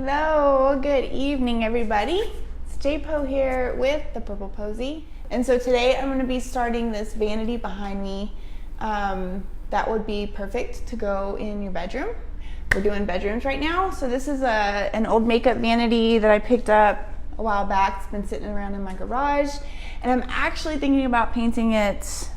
Hello, good evening everybody. It's JPO here with the Purple Posy. And so today I'm going to be starting this vanity behind me. That would be perfect to go in your bedroom. We're doing bedrooms right now. So this is an old makeup vanity that I picked up a while back. It's been sitting around in my garage. And I'm actually thinking about painting it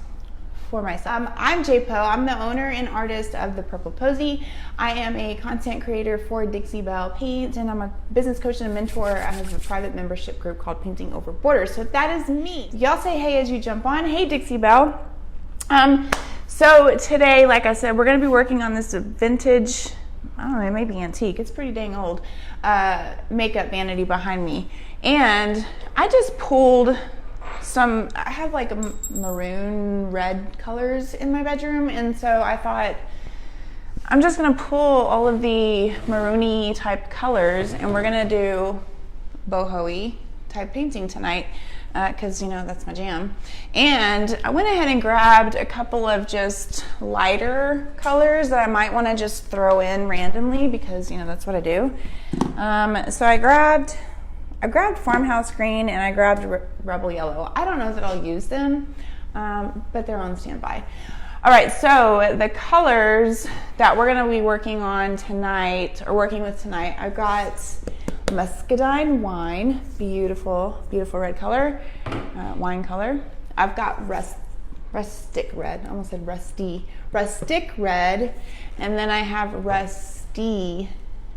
for myself. I'm JPO. I'm the owner and artist of the Purple Posy. I am a content creator for Dixie Belle Paint, and I'm a business coach and a mentor. I have a private membership group called Painting Over Borders. So that is me. Y'all say hey as you jump on. Hey Dixie Belle. So today, like I said, we're going to be working on this vintage, I don't know, it may be antique. It's pretty dang old makeup vanity behind me. And I just pulled I have like a maroon red colors in my bedroom, and so I thought I'm just gonna pull all of the maroony type colors and we're gonna do boho-y type painting tonight because you know that's my jam. And I went ahead and grabbed a couple of just lighter colors that I might want to just throw in randomly because you know that's what I do. So I grabbed Farmhouse Green and I grabbed Rebel Yellow. I don't know that I'll use them, but they're on standby. All right, so the colors that we're gonna be working on tonight, or working with tonight, I've got Muscadine Wine, beautiful, beautiful red color, wine color. I've got rustic red, I almost said rusty, rustic red, and then I have rusty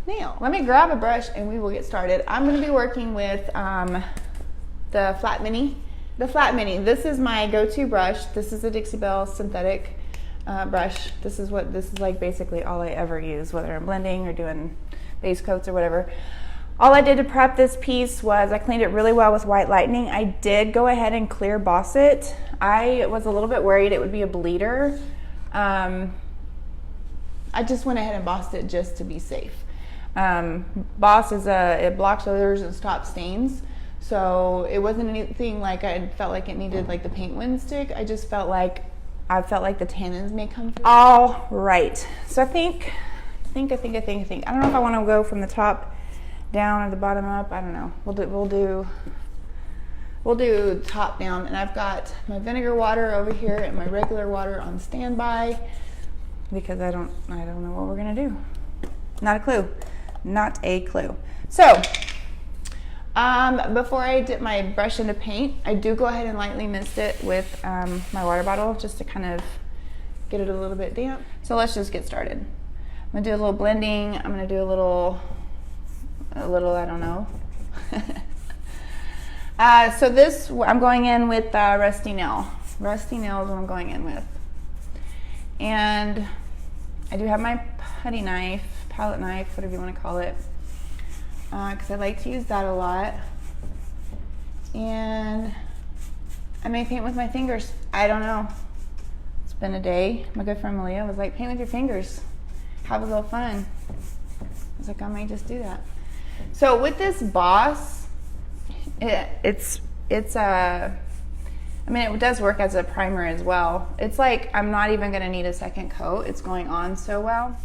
nail. Let me grab a brush and we will get started. I'm going to be working with the Flat Mini. The Flat Mini, this is my go-to brush. This is a Dixie Belle synthetic brush. This is like basically all I ever use, whether I'm blending or doing base coats or whatever. All I did to prep this piece was I cleaned it really well with White Lightning. I did go ahead and clear boss it. I was a little bit worried it would be a bleeder. I just went ahead and bossed it just to be safe. Boss is it blocks odors and stops stains, so it wasn't anything like I felt like it needed like the paint win stick. I just felt like the tannins may come through. All right, so I think I don't know if I want to go from the top down or the bottom up. I don't know. We'll do top down, and I've got my vinegar water over here and my regular water on standby because I don't know what we're gonna do. Not a clue. Not a clue. So, before I dip my brush into paint, I do go ahead and lightly mist it with my water bottle just to kind of get it a little bit damp. So let's just get started. I'm gonna do a little blending. I'm gonna do a little, I don't know. So this, I'm going in with Rusty Nail. Rusty Nail is what I'm going in with. And I do have my putty knife, palette knife, whatever you want to call it, because I like to use that a lot. And I may paint with my fingers. I don't know. It's been a day. My good friend Malia was like, paint with your fingers. Have a little fun. I was like, I might just do that. So with this Boss, it does work as a primer as well. It's like I'm not even going to need a second coat. It's going on so well.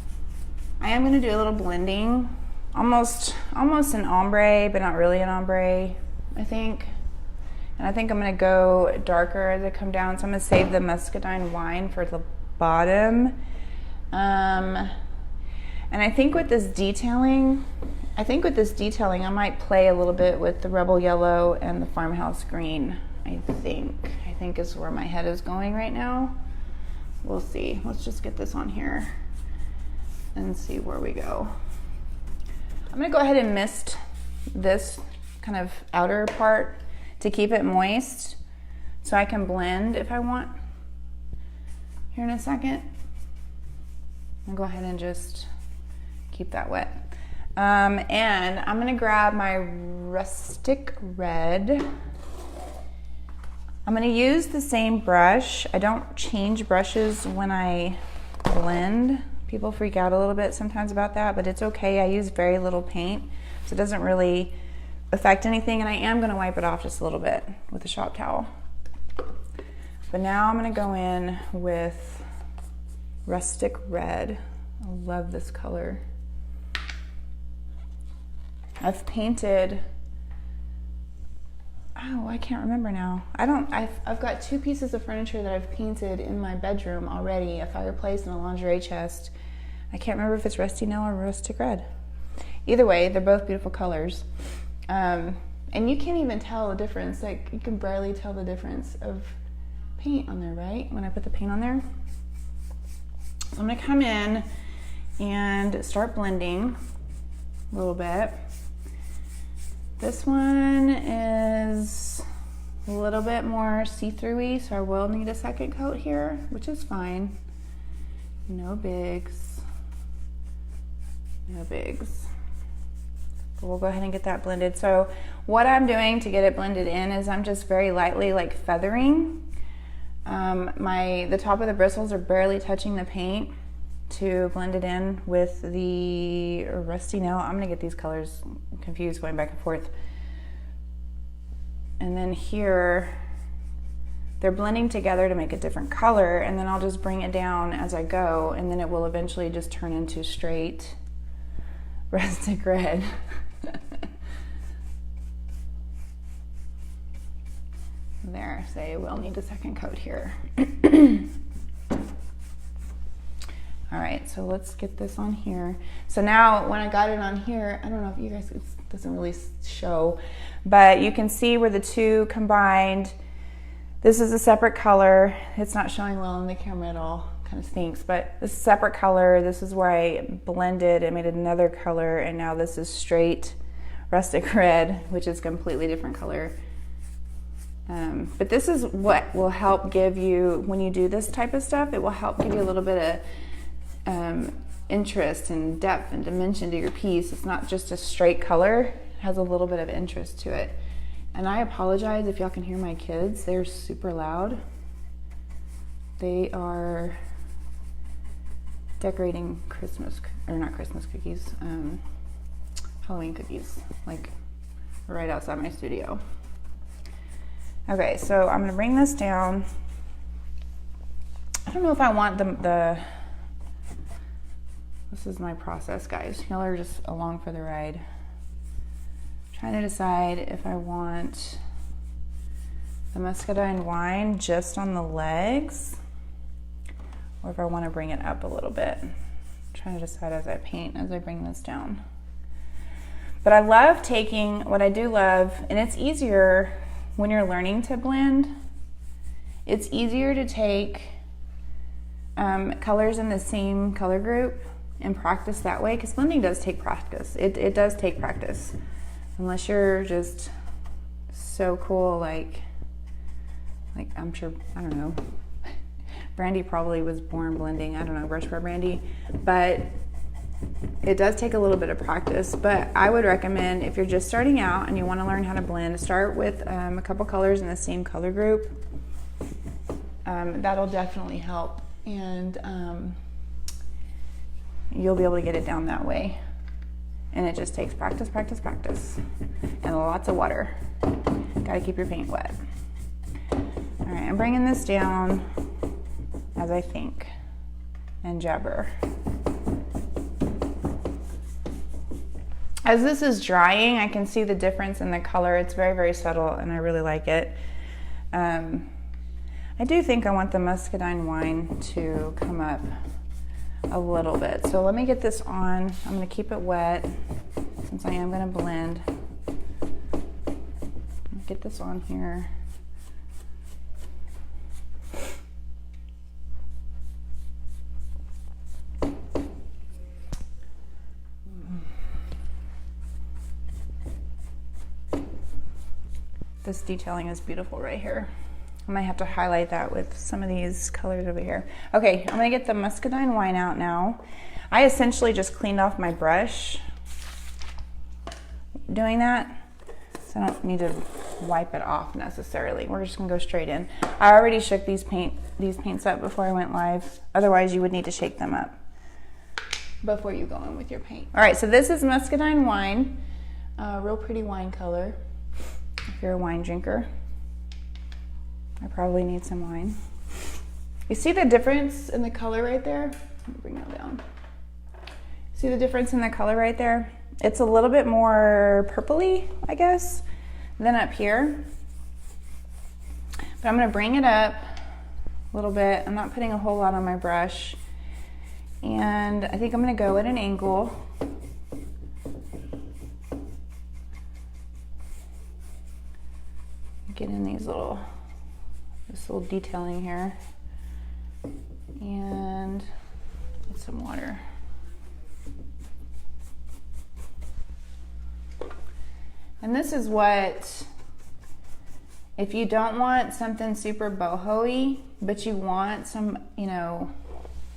I am going to do a little blending, almost an ombre, but not really an ombre, I think. And I think I'm going to go darker as I come down. So I'm going to save the Muscadine Wine for the bottom. And I think with this detailing, I might play a little bit with the Rebel Yellow and the Farmhouse Green. I think is where my head is going right now. We'll see. Let's just get this on here and see where we go. I'm gonna go ahead and mist this kind of outer part to keep it moist so I can blend if I want here in a second. I'll go ahead and just keep that wet. And I'm gonna grab my rustic red. I'm gonna use the same brush. I don't change brushes when I blend. People freak out a little bit sometimes about that, but it's okay. I use very little paint, so it doesn't really affect anything, and I am gonna wipe it off just a little bit with a shop towel. But now I'm gonna go in with Rustic Red. I love this color. I've painted, oh, I can't remember now. I've got 2 pieces of furniture that I've painted in my bedroom already, a fireplace and a lingerie chest. I can't remember if it's Rusty Nail or Rustic Red. Either way, they're both beautiful colors. And you can't even tell the difference. Like, you can barely tell the difference of paint on there, right? When I put the paint on there. So I'm gonna come in and start blending a little bit. This one is a little bit more see-through-y, so I will need a second coat here, which is fine. No bigs. No bigs. But we'll go ahead and get that blended. So what I'm doing to get it blended in is I'm just very lightly like feathering. The top of the bristles are barely touching the paint to blend it in with the Rusty Nail. I'm gonna get these colors confused going back and forth. And then here, they're blending together to make a different color, and then I'll just bring it down as I go, and then it will eventually just turn into straight rustic red. There, say we'll need a second coat here. All right, so let's get this on here. So now when I got it on here, I don't know if you guys, it doesn't really show, but you can see where the 2 combined. This is a separate color. It's not showing well on the camera at all, kind of stinks, but this is a separate color. This is where I blended and made another color, and now this is straight rustic red, which is a completely different color. But this is what will help give you, when you do this type of stuff, it will help give you a little bit of interest and depth and dimension to your piece. It's not just a straight color, it has a little bit of interest to it. And I apologize if y'all can hear my kids, they're super loud. They are decorating Christmas, or not Christmas cookies, Halloween cookies, like right outside my studio. Okay, so I'm gonna bring this down. I don't know if I want this is my process, guys. Y'all are just along for the ride. I'm trying to decide if I want the muscadine wine just on the legs, or if I want to bring it up a little bit. I'm trying to decide as I paint, as I bring this down. But I love taking, what I do love, and it's easier when you're learning to blend, it's easier to take colors in the same color group and practice that way, because blending does take practice. It does take practice. Unless you're just so cool, like I'm sure, I don't know, Brandy probably was born blending, I don't know, Brush Bar Brandy, but it does take a little bit of practice. But I would recommend, if you're just starting out and you want to learn how to blend, start with a couple colors in the same color group. That'll definitely help, and you'll be able to get it down that way. And it just takes practice, practice, practice, and lots of water. Gotta keep your paint wet. All right, I'm bringing this down as I think and jabber. As this is drying, I can see the difference in the color. It's very, very subtle, and I really like it. I do think I want the muscadine wine to come up a little bit. So let me get this on. I'm going to keep it wet since I am going to blend. Get this on here. This detailing is beautiful right here. I might have to highlight that with some of these colors over here. Okay, I'm gonna get the muscadine wine out now. I essentially just cleaned off my brush doing that, so I don't need to wipe it off necessarily. We're just gonna go straight in. I already shook these paints up before I went live. Otherwise, you would need to shake them up before you go in with your paint. All right, so this is muscadine wine, real pretty wine color. If you're a wine drinker, I probably need some wine. You see the difference in the color right there? Let me bring that down. See the difference in the color right there? It's a little bit more purpley, I guess, than up here. But I'm gonna bring it up a little bit. I'm not putting a whole lot on my brush. And I think I'm gonna go at an angle. Get in this little detailing here. And get some water. And this is what, if you don't want something super boho-y, but you want some, you know,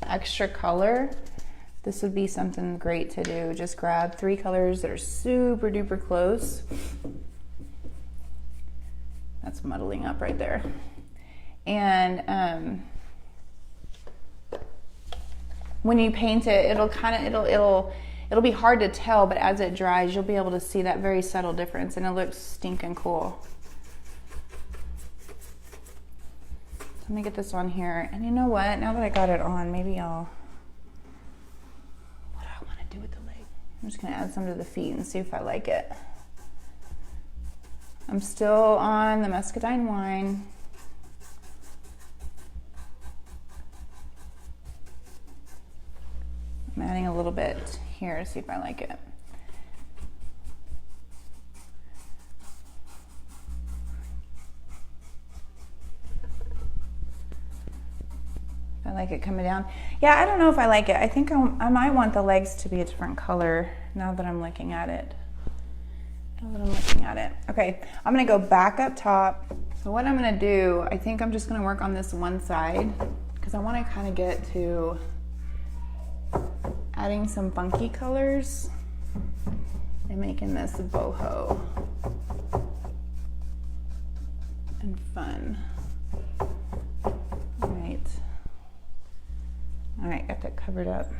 extra color, this would be something great to do. Just grab 3 colors that are super duper close. That's muddling up right there. And when you paint it, it'll be hard to tell, but as it dries, you'll be able to see that very subtle difference, and it looks stinking cool. So let me get this on here, and you know what? Now that I got it on, maybe what do I want to do with the leg? I'm just gonna add some to the feet and see if I like it. I'm still on the muscadine wine. I'm adding a little bit here to see if I like it. If I like it coming down. Yeah, I don't know if I like it. I think I might want the legs to be a different color now that I'm looking at it. Okay, I'm gonna go back up top. So what I'm gonna do, I think I'm just gonna work on this one side because I wanna kind of get to adding some funky colors and making this boho and fun. All right, got that covered up.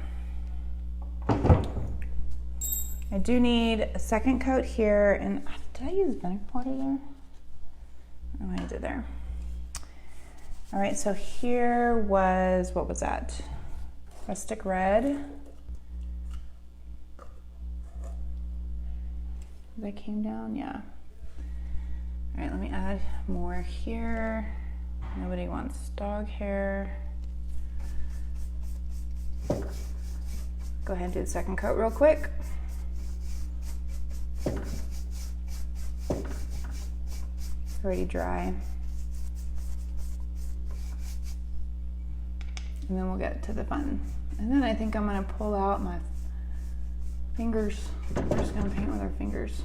I do need a second coat here, and did I use vinegar water there? Oh, I did there. All right, so here was, what was that? Rustic red. That came down, yeah. All right, let me add more here. Nobody wants dog hair. Go ahead and do the second coat real quick. It's already dry. And then we'll get to the fun. And then I think I'm gonna pull out my fingers. We're just gonna paint with our fingers.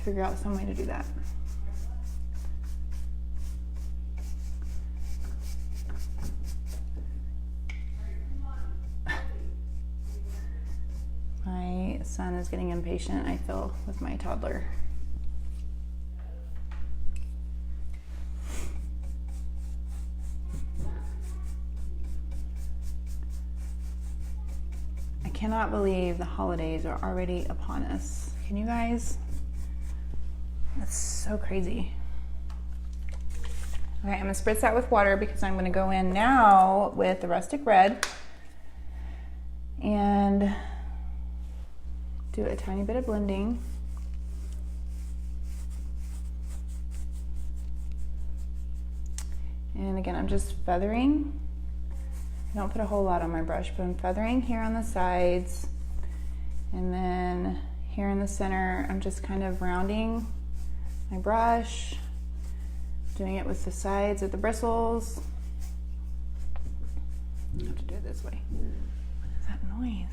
Figure out some way to do that. My son is getting impatient, I feel, with my toddler. I cannot believe the holidays are already upon us. Can you guys? That's so crazy. Okay, I'm gonna spritz that with water because I'm gonna go in now with the rustic red and do a tiny bit of blending. And again, I'm just feathering. I don't put a whole lot on my brush, but I'm feathering here on the sides. And then here in the center, I'm just kind of rounding my brush, doing it with the sides of the bristles. I have to do it this way. What is that noise?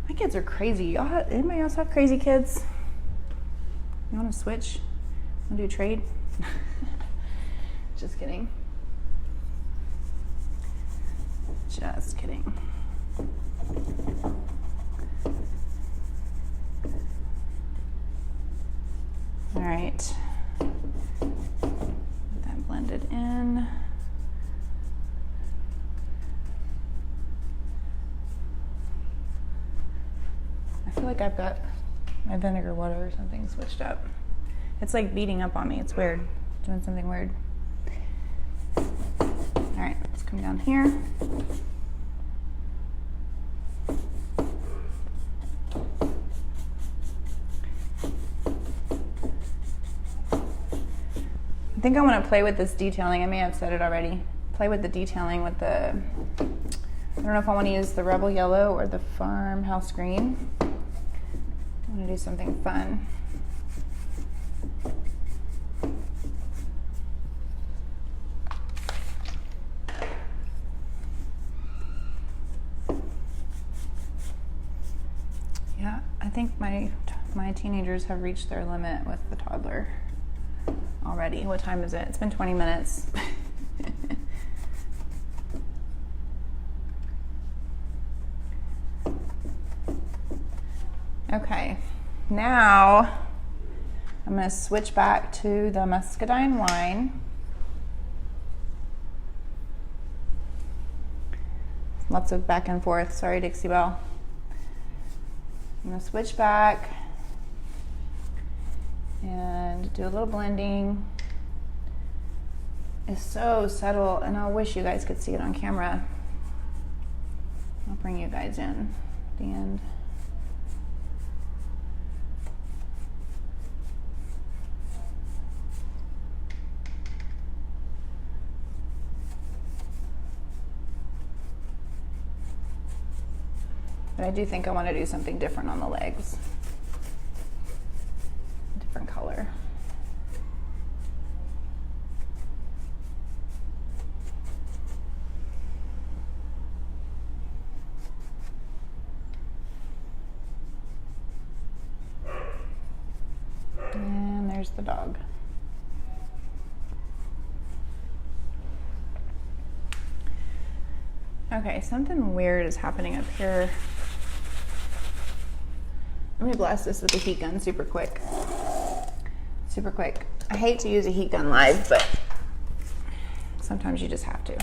My kids are crazy. Anybody else have crazy kids? You want to switch? Want to do a trade? Just kidding. Just kidding. All right. Get that blended in. I feel like I've got my vinegar water or something switched up. It's like beating up on me. It's weird. Doing something weird. All right, let's come down here. think I want to play with this detailing. I may have said it already. Play with the detailing with the, I don't know if I want to use the Rebel Yellow or the Farmhouse Green. I want to do something fun. Yeah, I think my teenagers have reached their limit with the toddler already. What time is it? It's been 20 minutes. Okay, now I'm going to switch back to the muscadine wine. Lots of back and forth. Sorry, Dixie Belle. I'm going to switch back and do a little blending. It's so subtle, and I wish you guys could see it on camera. I'll bring you guys in at the end. But I do think I want to do something different on the legs. Different color. And there's the dog. Okay, something weird is happening up here. Let me blast this with a heat gun super quick. Super quick. I hate to use a heat gun live, but sometimes you just have to.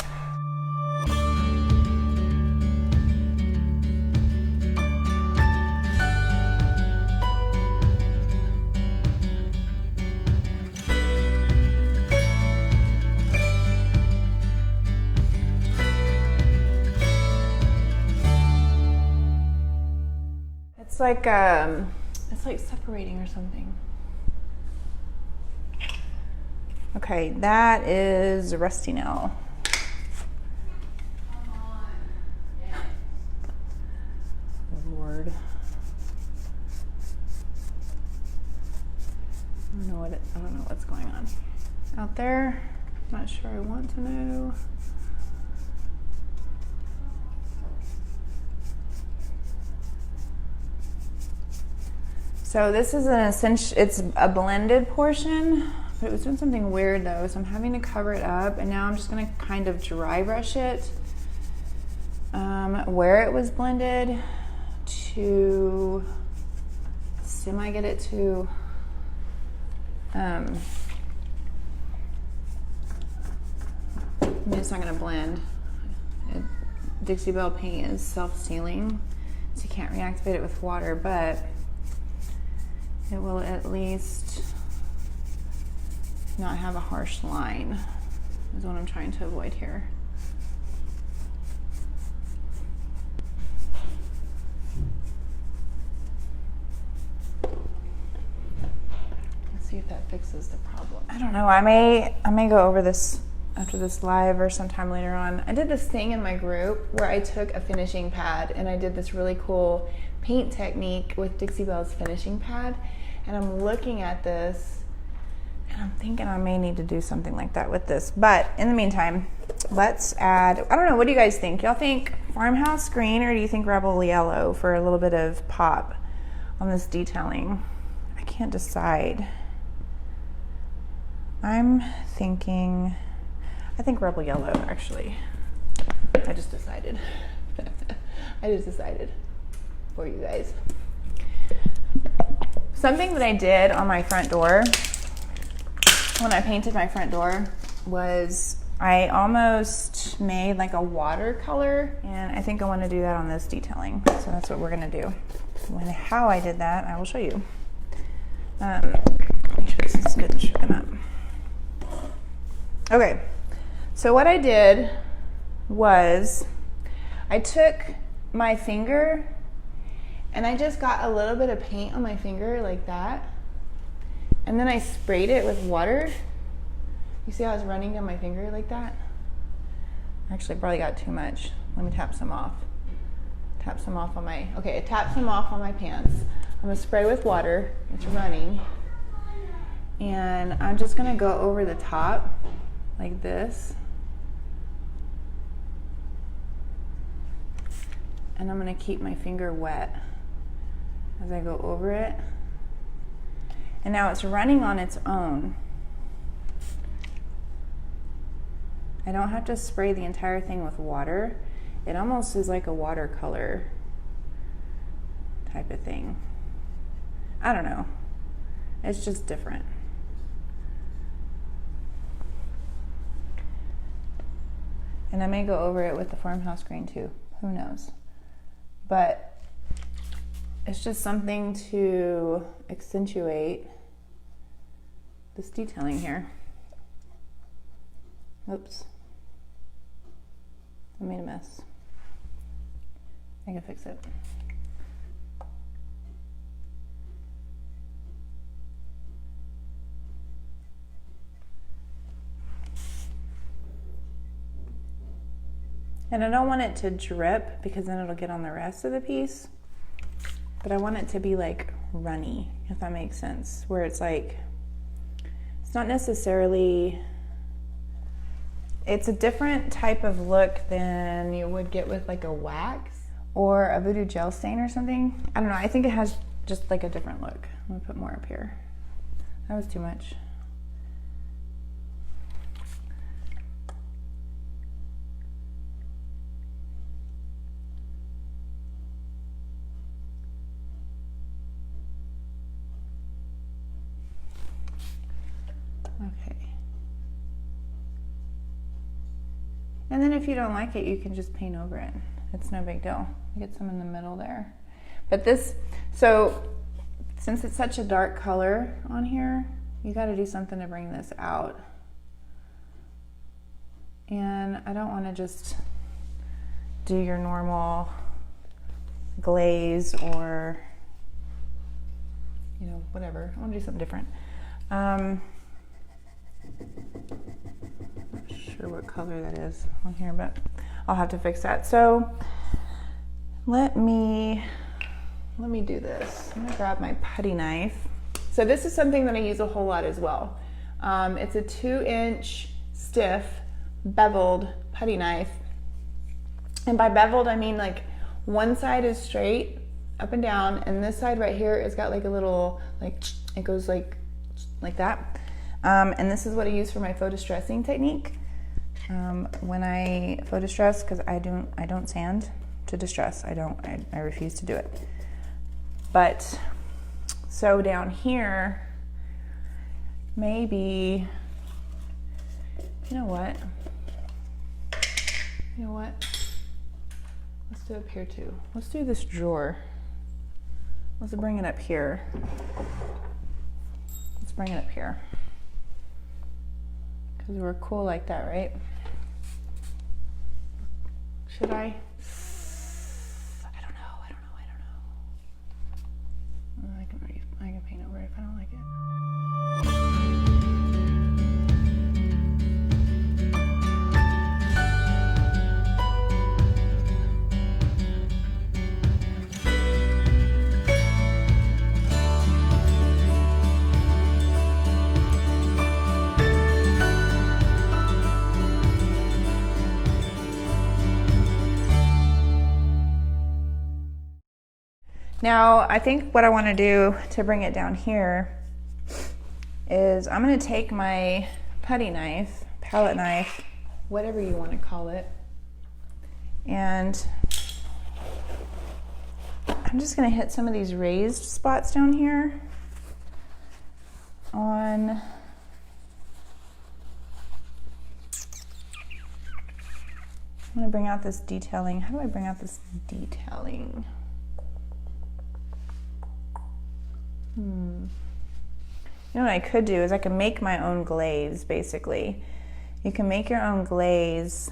It's like separating or something. Okay, that is Rusty Nail. Lord. I don't know what's going on out there. Not sure I want to know. So this is it's a blended portion, but it was doing something weird though, so I'm having to cover it up, and now I'm just gonna kind of dry brush it where it was blended to semi-get it to I'm just not gonna blend. Dixie Belle paint is self-sealing, so you can't reactivate it with water, but it will at least not have a harsh line, is what I'm trying to avoid here. Let's see if that fixes the problem. I don't know, I may go over this after this live or sometime later on. I did this thing in my group where I took a finishing pad and I did this really cool paint technique with Dixie Belle's finishing pad. And I'm looking at this and I'm thinking I may need to do something like that with this. But in the meantime, let's add, I don't know, what do you guys think? Y'all think Farmhouse Green, or do you think Rebel Yellow for a little bit of pop on this detailing? I can't decide. I'm thinking, I think Rebel Yellow, actually. I just decided. I just decided for you guys. Something that I did on my front door, when I painted my front door, was I almost made like a watercolor, and I think I want to do that on this detailing. So that's what we're going to do. How I did that, I will show you. Make sure this is good shaken up. Okay, so what I did was I took my finger and I just got a little bit of paint on my finger like that, and then I sprayed it with water, You see how it's running down my finger like that? Actually, probably got too much. Let me tap some off. Tap some off on my, okay, it taps some off on my pants. I'm gonna spray with water, it's running. And I'm just gonna go over the top like this. And I'm gonna keep my finger wet as I go over it. And now it's running on its own. I don't have to spray the entire thing with water. It almost is like a watercolor type of thing. I don't know. It's just different. And I may go over it with the farmhouse green too. Who knows? But it's just something to accentuate this detailing here. Oops. I made a mess. I can fix it. And I don't want it to drip because then it'll get on the rest of the piece. But I want it to be like runny, if that makes sense. Where it's like, it's not necessarily, it's a different type of look than you would get with like a wax or a voodoo gel stain or something. I don't know, I think it has just like a different look. I'm gonna put more up here. That was too much. Okay. And then if you don't like it, you can just paint over it. It's no big deal. Get some in the middle there. But this, so since it's such a dark color on here, you got to do something to bring this out. And I don't want to just do your normal glaze or, you know, whatever. I want to do something different. Not sure what color that is on here, but I'll have to fix that. So let me do this. I'm gonna grab my putty knife. So this is something that I use a whole lot as well. It's a 2-inch stiff beveled putty knife. And by beveled, I mean like one side is straight up and down, and this side right here has got like a little, like, it goes like that. And this is what I use for my photo distressing technique. When I photo distress, because I don't sand to distress. I refuse to do it. But so down here, maybe, you know what? Let's do it up here too. Let's do this drawer. Let's bring it up here. Let's bring it up here. Because we're cool like that, right? Should I? I don't know. I can paint over it if I don't like it. Now, I think what I want to do to bring it down here is I'm going to take my putty knife, palette knife, whatever you want to call it, and I'm just going to hit some of these raised spots down here on I'm going to bring out this detailing. How do I bring out this detailing? You know what I could do is I can make my own glaze, basically. You can make your own glaze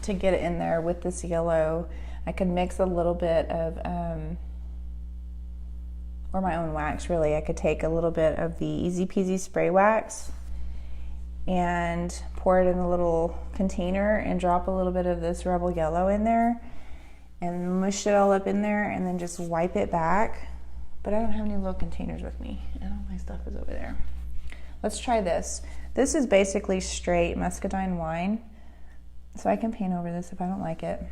to get it in there with this yellow. I could mix a little bit of, or my own wax, really. I could take a little bit of the Easy Peasy spray wax and pour it in a little container and drop a little bit of this Rebel Yellow in there and mush it all up in there and then just wipe it back. But I don't have any little containers with me and all my stuff is over there. Let's try this. This is basically straight muscadine wine. So I can paint over this if I don't like it.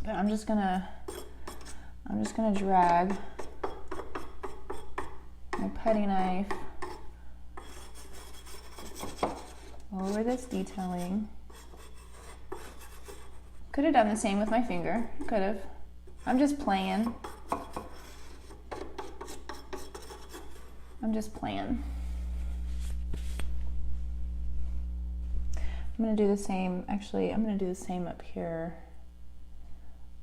But I'm just gonna drag my putty knife over this detailing. Could have done the same with my finger, could have. I'm just playing. I'm gonna do the same, actually, I'm gonna do the same up here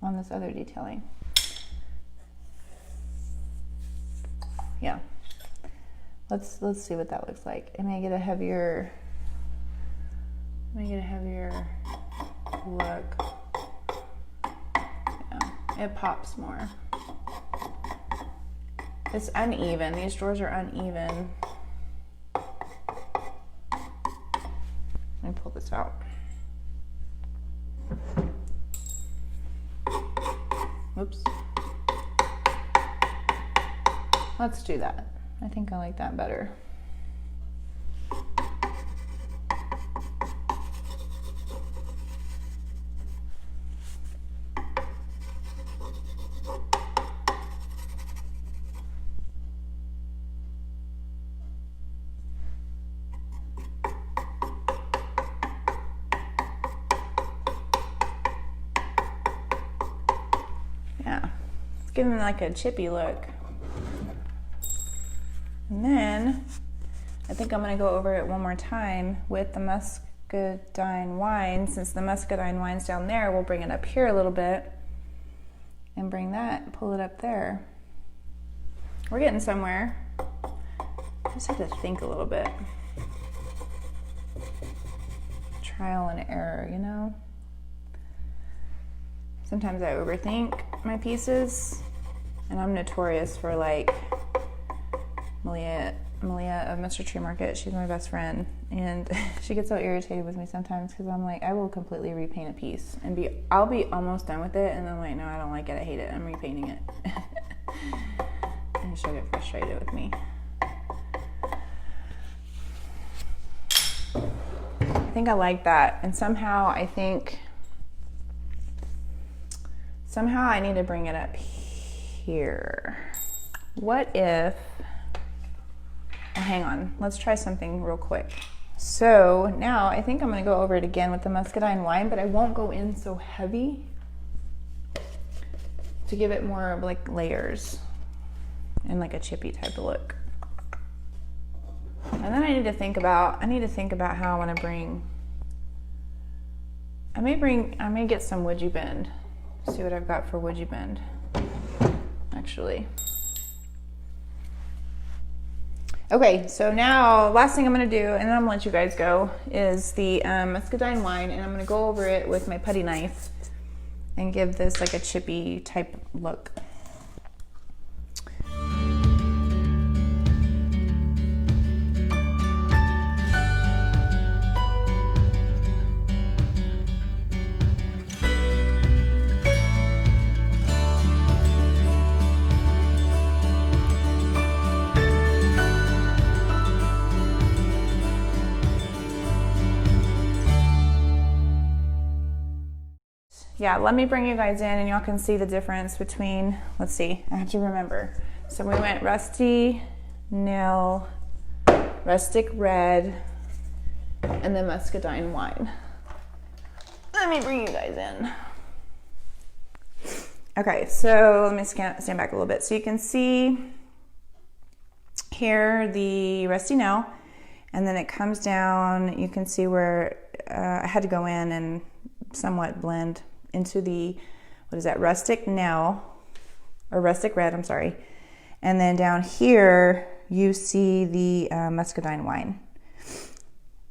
on this other detailing. Yeah. Let's see what that looks like. It may get a heavier look. Yeah, it pops more. It's uneven. These drawers are uneven. Let me pull this out. Oops. Let's do that. I think I like that better. Yeah, it's giving like a chippy look. And then I think I'm going to go over it one more time with the muscadine wine. Since the muscadine wine's down there, we'll bring it up here a little bit and bring that, pull it up there. We're getting somewhere. Just have to think a little bit. Trial and error, you know? Sometimes I overthink my pieces, and I'm notorious for like Malia of Mr. Tree Market. She's my best friend, and she gets so irritated with me sometimes because I'm like, I will completely repaint a piece and I'll be almost done with it, and then I'm like, no, I don't like it, I hate it, I'm repainting it. And she'll get frustrated with me. I think I like that, and somehow I need to bring it up here. What if, well, hang on, let's try something real quick. So now I think I'm gonna go over it again with the muscadine wine, but I won't go in so heavy to give it more of like layers and like a chippy type of look. And then I need to think about how I want to bring, I may get some Woodgie Bend. See what I've got for Woodgie Bend, actually. Okay, so now last thing I'm gonna do, and then I'm gonna let you guys go, is the muscadine wine, and I'm gonna go over it with my putty knife and give this like a chippy type look. Yeah, let me bring you guys in and y'all can see the difference between, let's see, I have to remember. So we went rusty nail, rustic red, and then muscadine wine. Let me bring you guys in. Okay, so let me stand back a little bit. So you can see here the rusty nail, and then it comes down. You can see where I had to go in and somewhat blend into the, what is that, rustic nail, or rustic red, I'm sorry. And then down here, you see the muscadine wine.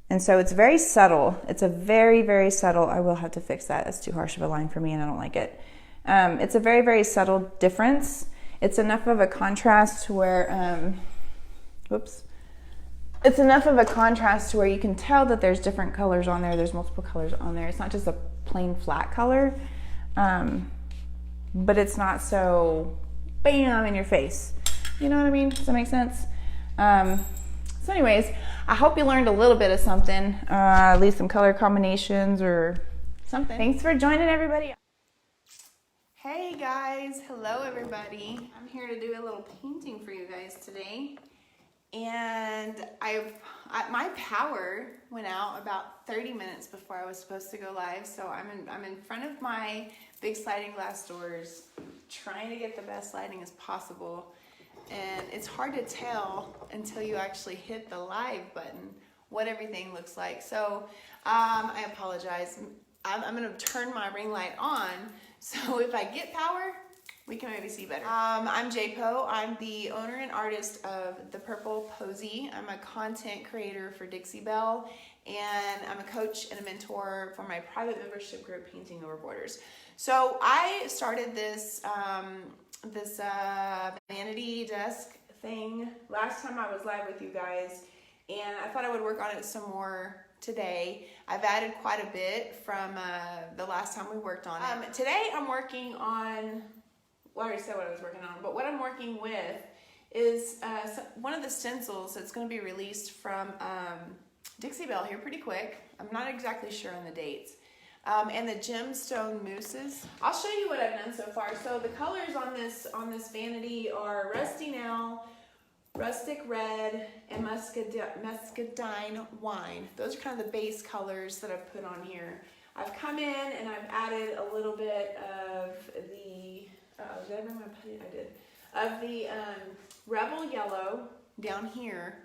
And so it's very subtle. It's a very, very subtle, I will have to fix that. That's too harsh of a line for me and I don't like it. It's a very, very subtle difference. It's enough of a contrast to where, whoops, it's enough of a contrast to where you can tell that there's different colors on there. There's multiple colors on there. It's not just a plain flat color, but it's not so bam in your face. You know what I mean? Does that make sense? So anyways, I hope you learned a little bit of something, at least some color combinations or something. Thanks for joining, everybody. Hey guys, hello everybody. I'm here to do a little painting for you guys today. And my power went out about 30 minutes before I was supposed to go live. So I'm in front of my big sliding glass doors, trying to get the best lighting as possible. And it's hard to tell until you actually hit the live button what everything looks like. So I apologize. I'm gonna turn my ring light on, so if I get power, we can maybe see better. I'm J-Po. I'm the owner and artist of The Purple Posy. I'm a content creator for Dixie Belle, and I'm a coach and a mentor for my private membership group, Painting Over Borders. So I started this vanity desk thing last time I was live with you guys, and I thought I would work on it some more today. I've added quite a bit from the last time we worked on it. Today I'm working on, well, I already said what I was working on, but what I'm working with is one of the stencils that's going to be released from Dixie Belle here pretty quick. I'm not exactly sure on the dates. And the gemstone mousses. I'll show you what I've done so far. So the colors on this vanity are Rusty Nail, Rustic Red, and Muscadine Wine. Those are kind of the base colors that I've put on here. I've come in and I've added a little bit of the, did I bring my putty? I did. Of the Rebel Yellow down here.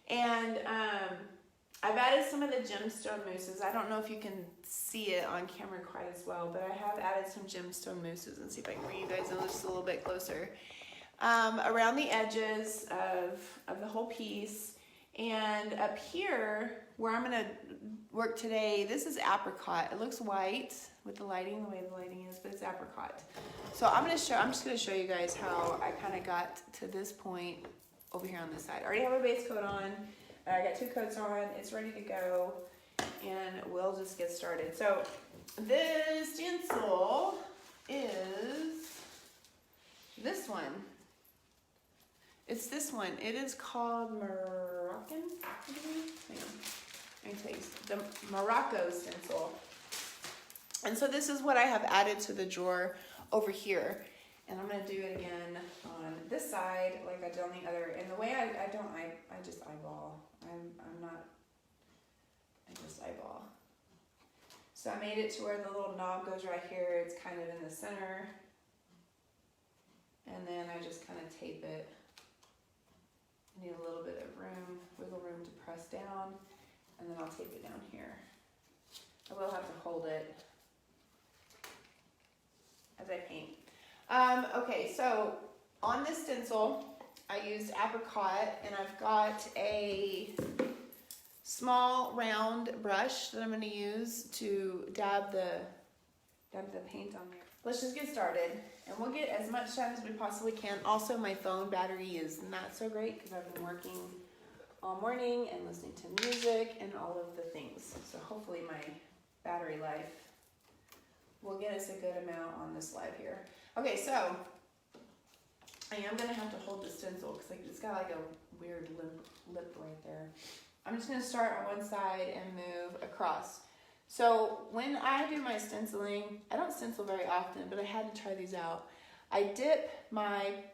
And I've added some of the gemstone mousses. I don't know if you can see it on camera quite as well, but I have added some gemstone mousses, and see if I can bring you guys in just a little bit closer. Around the edges of the whole piece. And up here, where I'm gonna work today, this is apricot. It looks white with the lighting, the way the lighting is, but it's apricot. So I'm just gonna show you guys how I kind of got to this point over here on this side. I already have a base coat on. I got 2 coats on, it's ready to go, and we'll just get started. So this stencil is this one. It's this one. It is called Moroccan, I believe. Hang on. Let me tell you, the Morocco stencil. And so this is what I have added to the drawer over here. And I'm going to do it again on this side like I did on the other. And the way I just eyeball. I just eyeball. So I made it to where the little knob goes right here. It's kind of in the center. And then I just kind of tape it. I need a little bit of room, wiggle room to press down. And then I'll tape it down here. I will have to hold it as I paint. Okay, so on this stencil, I used apricot, and I've got a small round brush that I'm going to use to dab the paint on there. Let's just get started, and we'll get as much time as we possibly can. Also, my phone battery is not so great because I've been working all morning and listening to music and all of the things. So hopefully my battery life will get us a good amount on this live here. Okay, so I am going to have to hold the stencil because it's got like a weird lip right there. I'm just going to start on one side and move across. So when I do my stenciling, I don't stencil very often, but I had to try these out. I dip my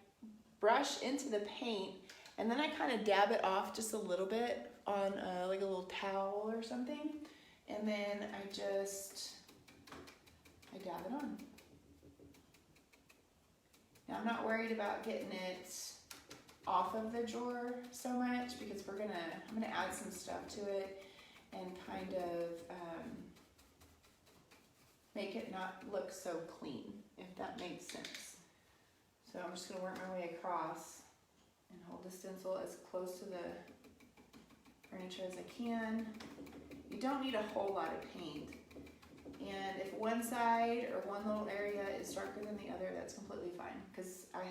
brush into the paint, and then I kind of dab it off just a little bit on like a little towel or something, and then I dab it on. Now I'm not worried about getting it off of the drawer so much because I'm gonna add some stuff to it and kind of make it not look so clean, if that makes sense. So I'm just gonna work my way across and hold the stencil as close to the furniture as I can. You don't need a whole lot of paint. And if one side or one little area is darker than the other, that's completely fine. Because I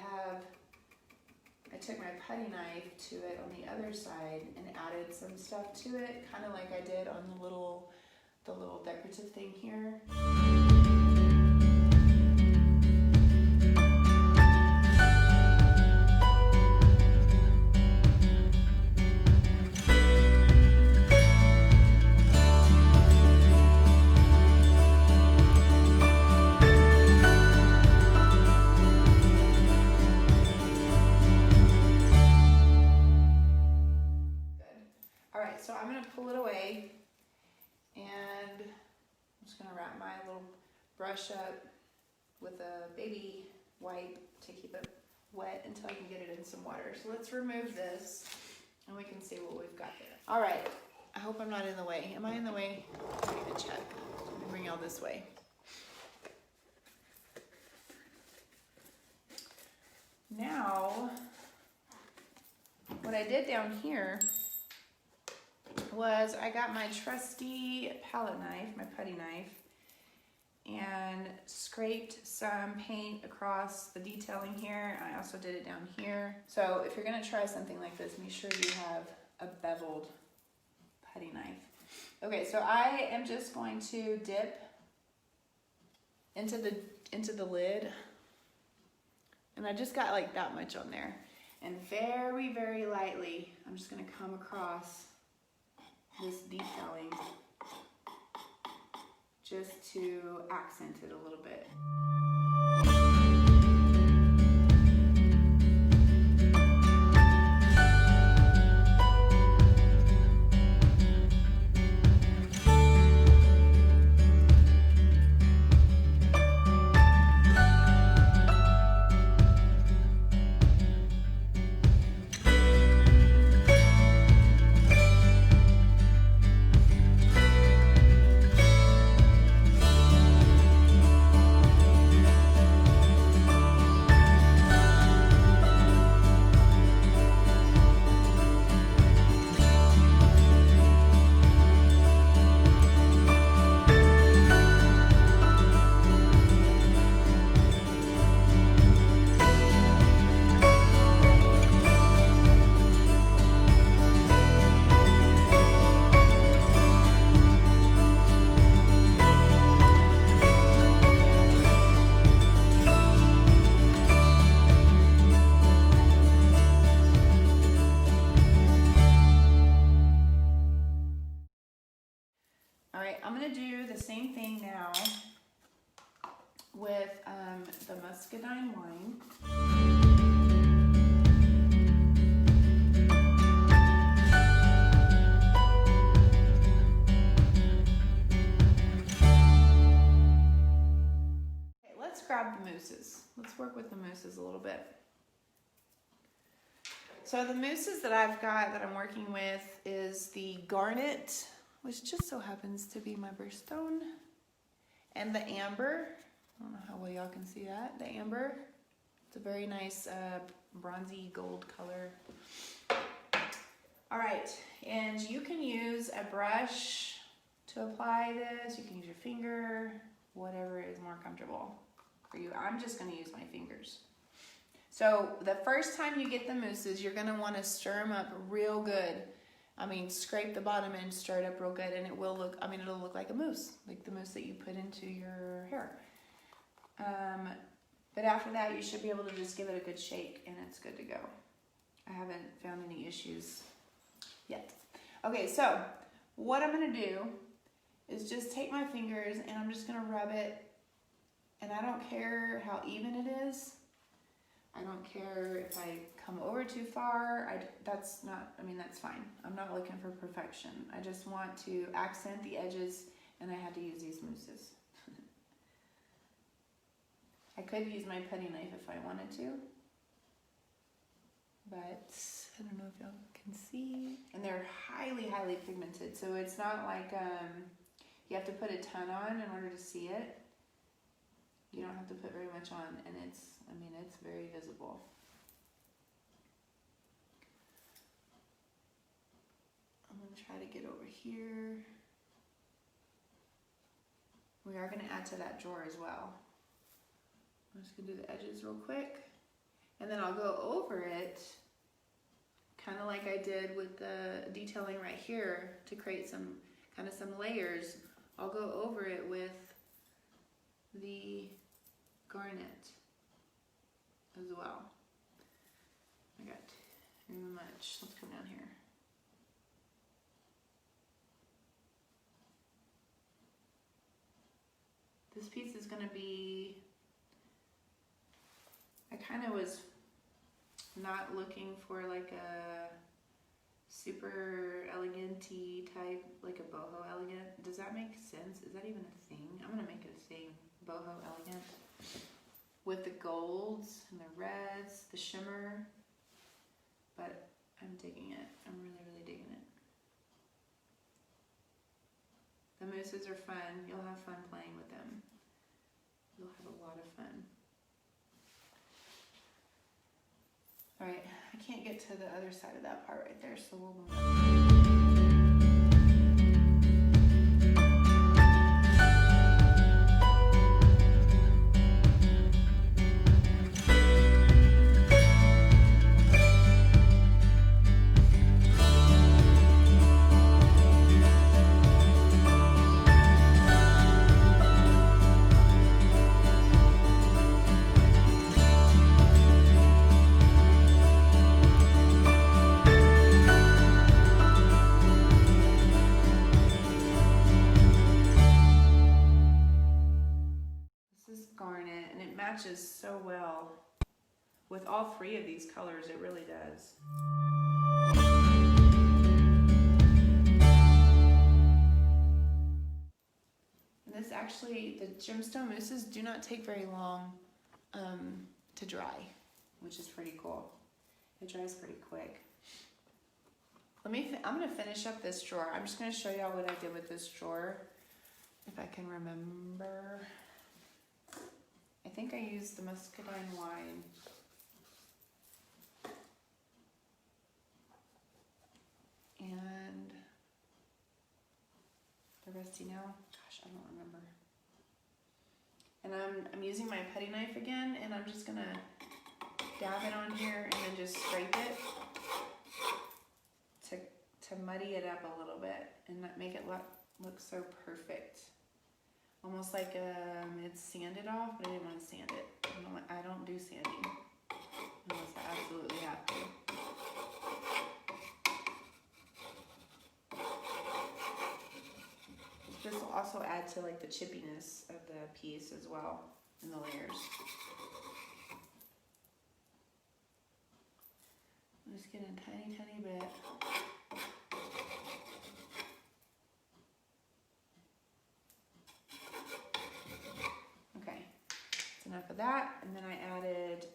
I took my putty knife to it on the other side and added some stuff to it, kind of like I did on the little decorative thing here. So I'm going to pull it away, and I'm just going to wrap my little brush up with a baby wipe to keep it wet until I can get it in some water. So let's remove this and we can see what we've got there. All right, I hope I'm not in the way. Am I in the way? I'm going to check. Let me bring y'all this way. Now, what I did down here was I got my trusty palette knife, my putty knife, and scraped some paint across the detailing here. I also did it down here. So if you're gonna try something like this, make sure you have a beveled putty knife. Okay, so I am just going to dip into the lid, and I just got like that much on there. And very, very lightly, I'm just gonna come across this detailing just to accent it a little bit. I'm going to do the same thing now with the muscadine wine. Okay, let's grab the mousses. Let's work with the mousses a little bit. So the mousses that I've got that I'm working with is the garnet, which just so happens to be my birthstone, and the amber. I don't know how well y'all can see that. The amber. It's a very nice bronzy gold color. All right, and you can use a brush to apply this. You can use your finger, whatever is more comfortable for you. I'm just gonna use my fingers. So the first time you get the mousses, you're gonna wanna stir them up real good. I mean, scrape the bottom and stir it up real good, and it will look, I mean, it'll look like a mousse, like the mousse that you put into your hair. But after that, you should be able to just give it a good shake, and it's good to go. I haven't found any issues yet. Okay, so what I'm gonna do is just take my fingers, and I'm just gonna rub it, and I don't care how even it is. I don't care if I come over too far. That's fine. I'm not looking for perfection. I just want to accent the edges, and I had to use these mousses. I could use my putty knife if I wanted to, but I don't know if y'all can see. And they're highly, highly pigmented, so it's not like you have to put a ton on in order to see it. You don't have to put very much on, and it's very visible. I'm going to try to get over here. We are going to add to that drawer as well. I'm just going to do the edges real quick, and then I'll go over it kind of like I did with the detailing right here to create some layers, I'll go over it with the garnet as well. I got too much. Let's come down here. This piece is going to be, I kind of was not looking for like a super elegant-y type, like a boho elegant. Does that make sense? Is that even a thing? I'm going to make it a thing. Boho elegant. With the golds and the reds, the shimmer. But I'm digging it. I'm really, really digging it. The mousses are fun. You'll have fun playing with them. You'll have a lot of fun. All right, I can't get to the other side of that part right there, so we'll move on. Matches so well with all three of these colors, it really does. And this actually, the gemstone mousses do not take very long to dry, which is pretty cool. It dries pretty quick. I'm gonna finish up this drawer. I'm just gonna show y'all what I did with this drawer, if I can remember. I think I used the muscadine wine. And the rusty nail. Gosh, I don't remember. And I'm using my putty knife again, and I'm just gonna dab it on here and then just scrape it to muddy it up a little bit and not make it look so perfect. Almost like it's sanded off, but I didn't want to sand it. I don't do sanding unless I absolutely have to. This will also add to like the chippiness of the piece as well in the layers. I'm just getting a tiny, tiny bit. Enough of that, and then I added,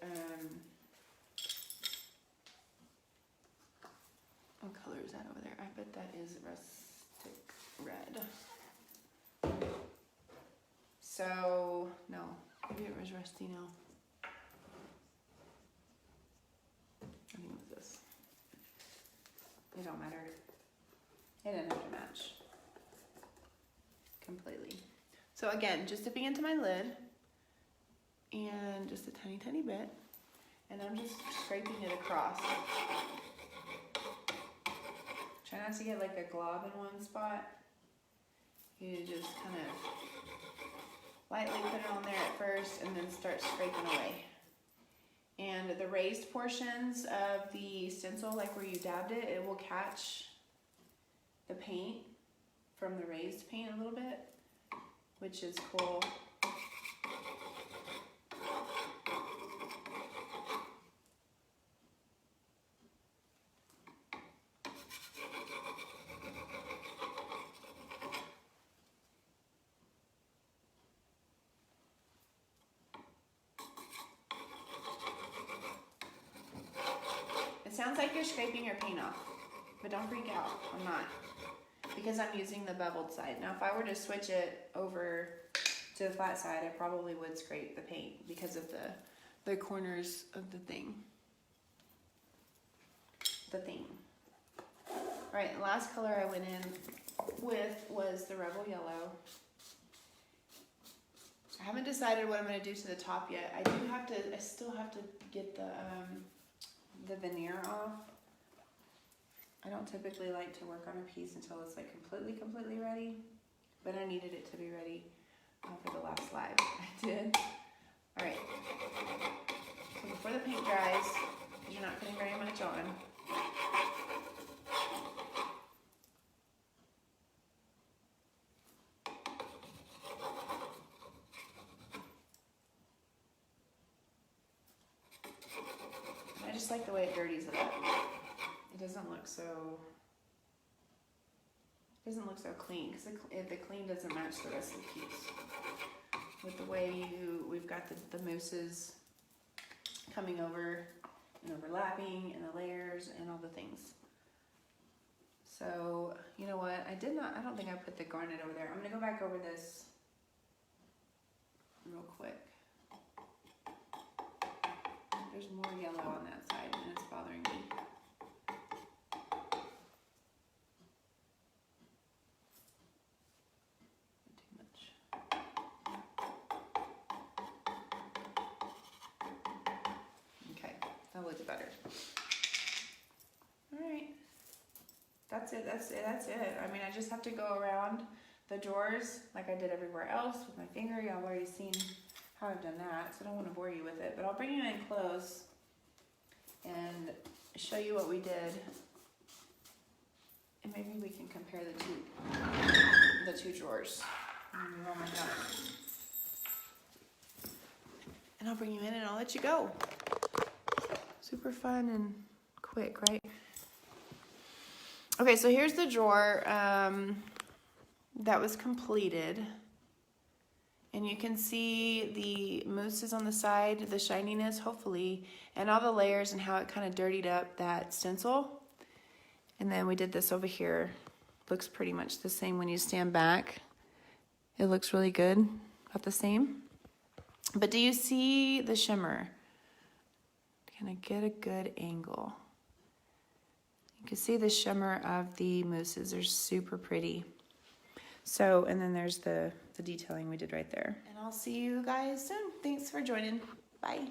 what color is that over there? I bet that is rustic red. So, no, maybe it was rusty nail. I think it was this. It don't matter. It didn't have to match completely. So again, just dipping into my lid, and just a tiny, tiny bit, and I'm just scraping it across. Try not to get like a glob in one spot. You just kind of lightly put it on there at first and then start scraping away. And the raised portions of the stencil, like where you dabbed it, it will catch the paint from the raised paint a little bit, which is cool. Sounds like you're scraping your paint off, but don't freak out. I'm not, because I'm using the beveled side. Now, if I were to switch it over to the flat side, I probably would scrape the paint because of the corners of the thing. All right, the last color I went in with was the Rebel Yellow. I haven't decided what I'm going to do to the top yet. I still have to get the veneer off I don't typically like to work on a piece until it's like completely ready, but I needed it to be ready for the last live. I did. All right, so before the paint dries, because you're not putting very much on, I just like the way it dirties it up. It doesn't look so clean, because the clean doesn't match the rest of the piece. With the way we've got the mousses coming over and overlapping and the layers and all the things. So, you know what, I don't think I put the garnet over there. I'm gonna go back over this real quick. There's more yellow on that side and it's bothering me. Too much. Okay, that looks better. All right, that's it. I mean, I just have to go around the drawers like I did everywhere else with my finger. Y'all have already seen how I've done that, so I don't want to bore you with it, but I'll bring you in close and show you what we did, and maybe we can compare the two drawers. And I'll bring you in and I'll let you go. Super fun and quick, right? Okay, so here's the drawer that was completed. And you can see the mousses on the side, the shininess, hopefully, and all the layers and how it kind of dirtied up that stencil. And then we did this over here. Looks pretty much the same when you stand back. It looks really good, about the same. But do you see the shimmer? Can I get a good angle? You can see the shimmer of the mousses. They're super pretty. So, and then there's the detailing we did right there. And I'll see you guys soon. Thanks for joining. Bye.